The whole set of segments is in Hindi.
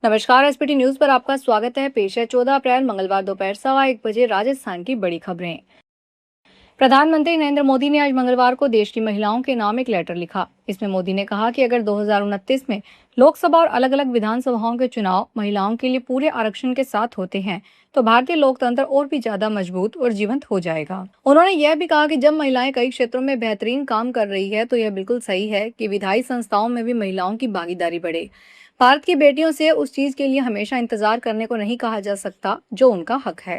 नमस्कार। एसपीटी न्यूज पर आपका स्वागत है। पेश है 14 अप्रैल मंगलवार दोपहर 1:15 राजस्थान की बड़ी खबरें। प्रधानमंत्री नरेंद्र मोदी ने आज मंगलवार को देश की महिलाओं के नाम एक लेटर लिखा। इसमें मोदी ने कहा कि अगर 2029 में लोकसभा और अलग अलग विधानसभाओं के चुनाव महिलाओं के लिए पूरे आरक्षण के साथ होते हैं तो भारतीय लोकतंत्र और भी ज्यादा मजबूत और जीवंत हो जाएगा। उन्होंने यह भी कहा कि जब महिलाएं कई क्षेत्रों में बेहतरीन काम कर रही है तो यह बिल्कुल सही है कि विधायी संस्थाओं में भी महिलाओं की भागीदारी बढ़े। भारत की बेटियों से उस चीज के लिए हमेशा इंतजार करने को नहीं कहा जा सकता जो उनका हक है।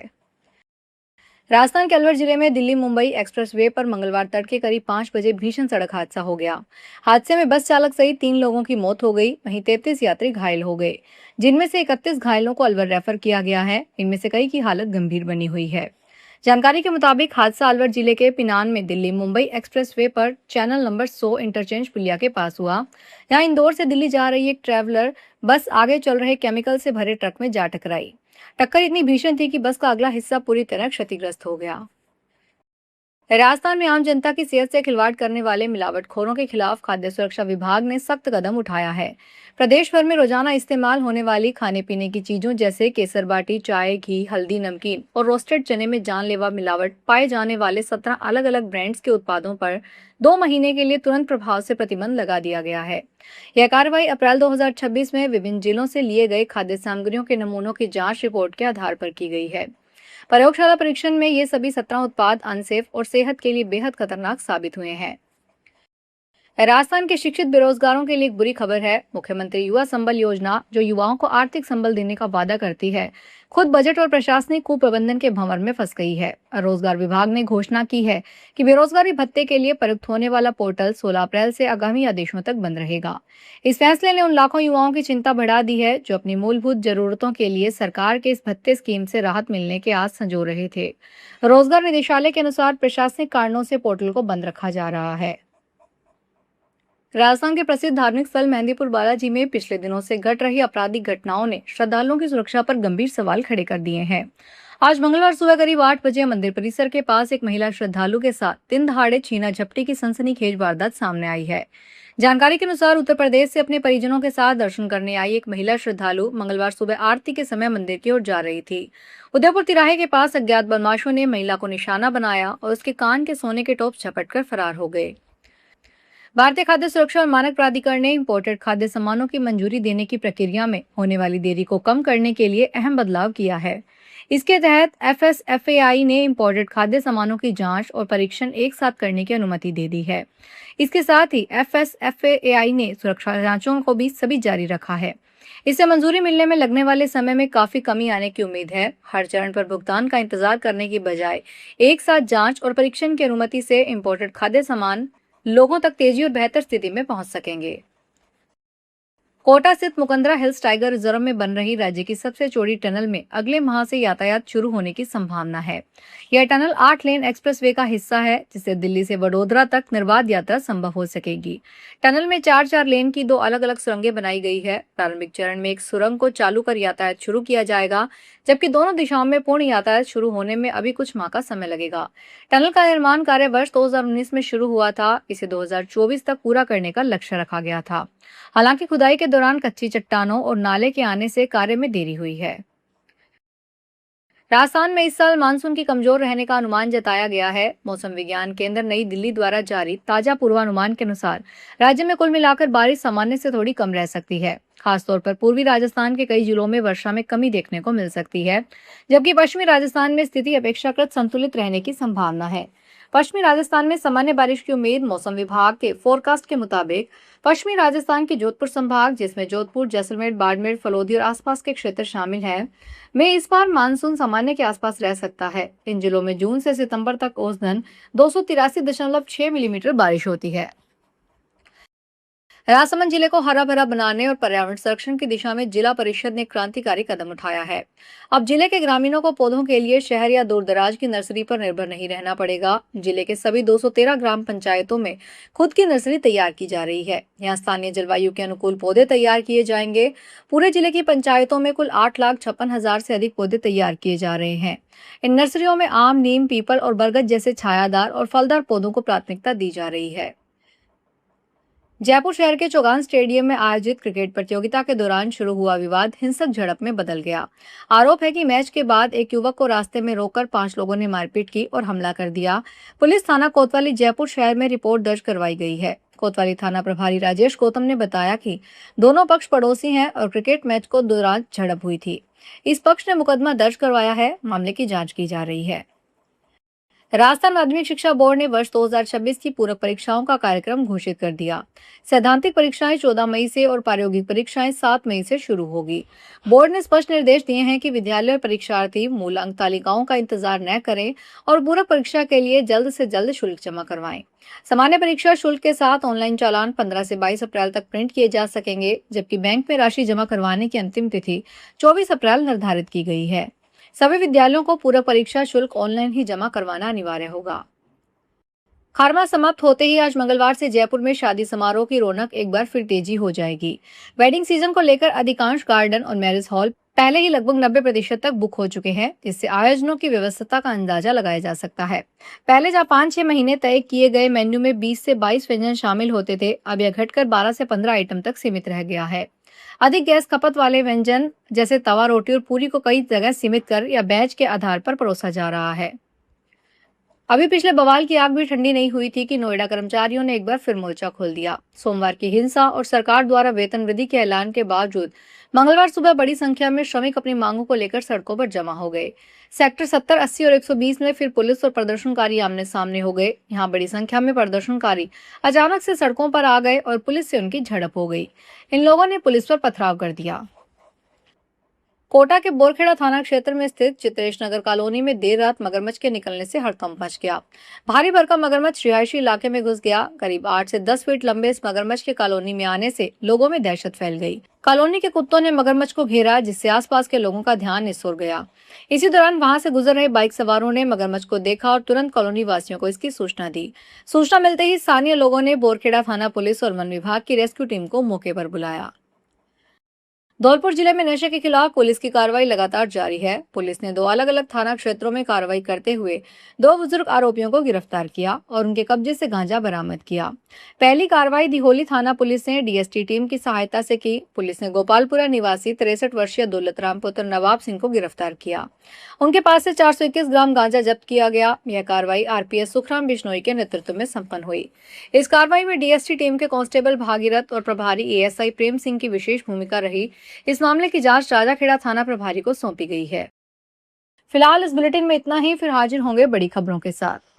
राजस्थान के अलवर जिले में दिल्ली मुंबई एक्सप्रेसवे पर मंगलवार तड़के करीब 5 बजे भीषण सड़क हादसा हो गया। हादसे में बस चालक सहित 3 लोगों की मौत हो गई, वहीं 33 यात्री घायल हो गए, जिनमें से 31 घायलों को अलवर रेफर किया गया है। इनमें से कई की हालत गंभीर बनी हुई है। जानकारी के मुताबिक हादसा अलवर जिले के पिनान में दिल्ली मुंबई एक्सप्रेसवे पर चैनल नंबर 100 इंटरचेंज पुलिया के पास हुआ। यहाँ इंदौर से दिल्ली जा रही एक ट्रैवलर बस आगे चल रहे केमिकल से भरे ट्रक में जा टकराई। टक्कर इतनी भीषण थी कि बस का अगला हिस्सा पूरी तरह क्षतिग्रस्त हो गया। राजस्थान में आम जनता की सेहत से खिलवाड़ करने वाले मिलावटखोरों के खिलाफ खाद्य सुरक्षा विभाग ने सख्त कदम उठाया है। प्रदेश भर में रोजाना इस्तेमाल होने वाली खाने पीने की चीजों जैसे केसर बाटी, चाय, घी, हल्दी, नमकीन और रोस्टेड चने में जानलेवा मिलावट पाए जाने वाले 17 अलग अलग ब्रांड्स के उत्पादों पर 2 महीने के लिए तुरंत प्रभाव से प्रतिबंध लगा दिया गया है। यह कार्रवाई अप्रैल 2026 में विभिन्न जिलों से लिए गए खाद्य सामग्रियों के नमूनों की जांच रिपोर्ट के आधार पर की गई है। प्रयोगशाला परीक्षण में ये सभी 17 उत्पाद अनसेफ और सेहत के लिए बेहद खतरनाक साबित हुए हैं। राजस्थान के शिक्षित बेरोजगारों के लिए एक बुरी खबर है। मुख्यमंत्री युवा संबल योजना, जो युवाओं को आर्थिक संबल देने का वादा करती है, खुद बजट और प्रशासनिक कुप्रबंधन के भंवर में फंस गई है। रोजगार विभाग ने घोषणा की है कि बेरोजगारी भत्ते के लिए प्रयुक्त होने वाला पोर्टल 16 अप्रैल से आगामी आदेशों तक बंद रहेगा। इस फैसले ने उन लाखों युवाओं की चिंता बढ़ा दी है जो अपनी मूलभूत जरूरतों के लिए सरकार के इस भत्ते स्कीम से राहत मिलने के आस संजो रहे थे। रोजगार निदेशालय के अनुसार प्रशासनिक कारणों से पोर्टल को बंद रखा जा रहा है। राजस्थान के प्रसिद्ध धार्मिक स्थल मेहंदीपुर बालाजी में पिछले दिनों से घट रही आपराधिक घटनाओं ने श्रद्धालुओं की सुरक्षा पर गंभीर सवाल खड़े कर दिए हैं। आज मंगलवार सुबह करीब 8 बजे मंदिर परिसर के पास एक महिला श्रद्धालु के साथ दिन दहाड़े छीना झपटी की सनसनीखेज वारदात सामने आई है। जानकारी के अनुसार उत्तर प्रदेश से अपने परिजनों के साथ दर्शन करने आई एक महिला श्रद्धालु मंगलवार सुबह आरती के समय मंदिर की ओर जा रही थी। उदयपुर तिराहे के पास अज्ञात बदमाशों ने महिला को निशाना बनाया और उसके कान के सोने के टॉप झपटकर फरार हो गए। भारतीय खाद्य सुरक्षा और मानक प्राधिकरण ने इंपोर्टेड खाद्य सामानों की मंजूरी देने की प्रक्रिया में होने वाली देरी को कम करने के लिए अहम बदलाव किया है। इसके तहत FSFAI ने इंपोर्टेड खाद्य सामानों की जांच और परीक्षण एक साथ करने की अनुमति दे दी है। इसके साथ ही FSFAI ने सुरक्षा जांचों को भी सभी जारी रखा है। इससे मंजूरी मिलने में लगने वाले समय में काफी कमी आने की उम्मीद है। हर चरण पर भुगतान का इंतजार करने की बजाय एक साथ जांच और परीक्षण की अनुमति से इंपोर्टेड खाद्य सामान लोगों तक तेजी और बेहतर स्थिति में पहुंच सकेंगे। कोटा स्थित मुकंदरा हिल्स टाइगर रिजर्व में बन रही राज्य की सबसे चौड़ी टनल में अगले माह से यातायात शुरू होने की संभावना है। यह टनल 8 लेन एक्सप्रेसवे का हिस्सा है, जिससे दिल्ली से वडोदरा तक निर्बाध यात्रा संभव हो सकेगी। टनल में 4-4 लेन की 2 अलग अलग सुरंगें बनाई गई है। प्रारंभिक चरण में एक सुरंग को चालू कर यातायात शुरू किया जाएगा, जबकि दोनों दिशाओं में पूर्ण यातायात शुरू होने में अभी कुछ माह का समय लगेगा। टनल का निर्माण कार्य वर्ष 2019 में शुरू हुआ था। इसे 2024 तक पूरा करने का लक्ष्य रखा गया था। हालांकि खुदाई के दौरान कच्ची चट्टानों और नाले के आने से कार्य में देरी हुई है। राजस्थान में इस साल मानसून की कमजोर रहने का अनुमान जताया गया है। मौसम विज्ञान केंद्र नई दिल्ली द्वारा जारी ताजा पूर्वानुमान के अनुसार राज्य में कुल मिलाकर बारिश सामान्य से थोड़ी कम रह सकती है। खासतौर पर पूर्वी राजस्थान के कई जिलों में वर्षा में कमी देखने को मिल सकती है, जबकि पश्चिमी राजस्थान में स्थिति अपेक्षाकृत संतुलित रहने की संभावना है। पश्चिमी राजस्थान में सामान्य बारिश की उम्मीद। मौसम विभाग के फोरकास्ट के मुताबिक पश्चिमी राजस्थान के जोधपुर संभाग, जिसमें जोधपुर, जैसलमेर, बाड़मेर, फलोदी और आसपास के क्षेत्र शामिल हैं, में इस बार मानसून सामान्य के आसपास रह सकता है। इन जिलों में जून से सितंबर तक औसतन 283.6 मिलीमीटर बारिश होती है। राजसमंद जिले को हरा भरा बनाने और पर्यावरण संरक्षण की दिशा में जिला परिषद ने क्रांतिकारी कदम उठाया है। अब जिले के ग्रामीणों को पौधों के लिए शहर या दूर दराज की नर्सरी पर निर्भर नहीं रहना पड़ेगा। जिले के सभी 213 ग्राम पंचायतों में खुद की नर्सरी तैयार की जा रही है। यहाँ स्थानीय जलवायु के अनुकूल पौधे तैयार किए जाएंगे। पूरे जिले की पंचायतों में कुल 8,56,000 से अधिक पौधे तैयार किए जा रहे हैं। इन नर्सरियों में आम, नीम, पीपल और बरगद जैसे छायादार और फलदार पौधों को प्राथमिकता दी जा रही है। जयपुर शहर के चौगान स्टेडियम में आयोजित क्रिकेट प्रतियोगिता के दौरान शुरू हुआ विवाद हिंसक झड़प में बदल गया। आरोप है कि मैच के बाद एक युवक को रास्ते में रोककर 5 लोगों ने मारपीट की और हमला कर दिया। पुलिस थाना कोतवाली जयपुर शहर में रिपोर्ट दर्ज करवाई गई है। कोतवाली थाना प्रभारी राजेश गौतम ने बताया कि दोनों पक्ष पड़ोसी हैं और क्रिकेट मैच को दौरान झड़प हुई थी। इस पक्ष ने मुकदमा दर्ज करवाया है। मामले की जाँच की जा रही है। राजस्थान माध्यमिक शिक्षा बोर्ड ने वर्ष 2026 की पूरक परीक्षाओं का कार्यक्रम घोषित कर दिया। सैद्धांतिक परीक्षाएं 14 मई से और प्रायोगिक परीक्षाएं 7 मई से शुरू होगी। बोर्ड ने स्पष्ट निर्देश दिए हैं कि विद्यालय और परीक्षार्थी मूल अंक तालिकाओं का इंतजार न करें और पूरक परीक्षा के लिए जल्द से जल्द शुल्क जमा करवाएं। सामान्य परीक्षा शुल्क के साथ ऑनलाइन चालान 15 से 22 अप्रैल तक प्रिंट किए जा सकेंगे, जबकि बैंक में राशि जमा करवाने की अंतिम तिथि 24 अप्रैल निर्धारित की गई है। सभी विद्यालयों को पूरक परीक्षा शुल्क ऑनलाइन ही जमा करवाना अनिवार्य होगा। खारमा समाप्त होते ही आज मंगलवार से जयपुर में शादी समारोह की रौनक एक बार फिर तेजी हो जाएगी। वेडिंग सीजन को लेकर अधिकांश गार्डन और मैरिज हॉल पहले ही लगभग 90% तक बुक हो चुके हैं, जिससे आयोजनों की व्यवस्था का अंदाजा लगाया जा सकता है। पहले जहां 5-6 महीने तय किए गए मेन्यू में 20 से 22 व्यंजन शामिल होते थे, अब यह घटकर 12 से 15 आइटम तक सीमित रह गया है। अधिक गैस खपत वाले व्यंजन जैसे तवा रोटी और पूरी को कई जगह सीमित कर या बैच के आधार पर परोसा जा रहा है। अभी पिछले बवाल की आग भी ठंडी नहीं हुई थी कि नोएडा कर्मचारियों ने एक बार फिर मोर्चा खोल दिया। सोमवार की हिंसा और सरकार द्वारा वेतन वृद्धि के ऐलान के बावजूद मंगलवार सुबह बड़ी संख्या में श्रमिक अपनी मांगों को लेकर सड़कों पर जमा हो गए। सेक्टर 70, 80 और 120 में फिर पुलिस और प्रदर्शनकारी आमने सामने हो गए। यहाँ बड़ी संख्या में प्रदर्शनकारी अचानक से सड़कों पर आ गए और पुलिस से उनकी झड़प हो गई। इन लोगों ने पुलिस पर पथराव कर दिया। कोटा के बोरखेड़ा थाना क्षेत्र में स्थित चित्रेश नगर कॉलोनी में देर रात मगरमच्छ के निकलने से हड़कंप मच गया। भारी भरकम मगरमच्छ रिहायशी इलाके में घुस गया। करीब 8 से 10 फीट लंबे इस मगरमच्छ के कॉलोनी में आने से लोगों में दहशत फैल गई। कॉलोनी के कुत्तों ने मगरमच्छ को घेरा, जिससे आसपास के लोगों का ध्यान इस ओर गया। इसी दौरान वहां से गुजर रहे बाइक सवारों ने मगरमच्छ को देखा और तुरंत कॉलोनी वासियों को इसकी सूचना दी। सूचना मिलते ही स्थानीय लोगों ने बोरखेड़ा थाना पुलिस और वन विभाग की रेस्क्यू टीम को मौके पर बुलाया। धौलपुर जिले में नशे के खिलाफ पुलिस की कार्रवाई लगातार जारी है। पुलिस ने 2 अलग अलग थाना क्षेत्रों में कार्रवाई करते हुए 2 बुजुर्ग आरोपियों को गिरफ्तार किया और उनके कब्जे से गांजा बरामद किया। पहली कार्रवाई दिहोली थाना पुलिस ने डीएसटी टीम की सहायता से की। पुलिस ने गोपालपुरा निवासी 63 वर्षीय दौलतराम पुत्र नवाब सिंह को गिरफ्तार किया। उनके पास से 421 ग्राम गांजा जब्त किया गया। यह कार्रवाई आरपीएस सुखराम बिश्नोई के नेतृत्व में संपन्न हुई। इस कार्रवाई में डीएसटी टीम के कांस्टेबल भागीरथ और प्रभारी एएसआई प्रेम सिंह की विशेष भूमिका रही। इस मामले की जांच राजाखेड़ा थाना प्रभारी को सौंपी गई है। फिलहाल इस बुलेटिन में इतना ही। फिर हाजिर होंगे बड़ी खबरों के साथ।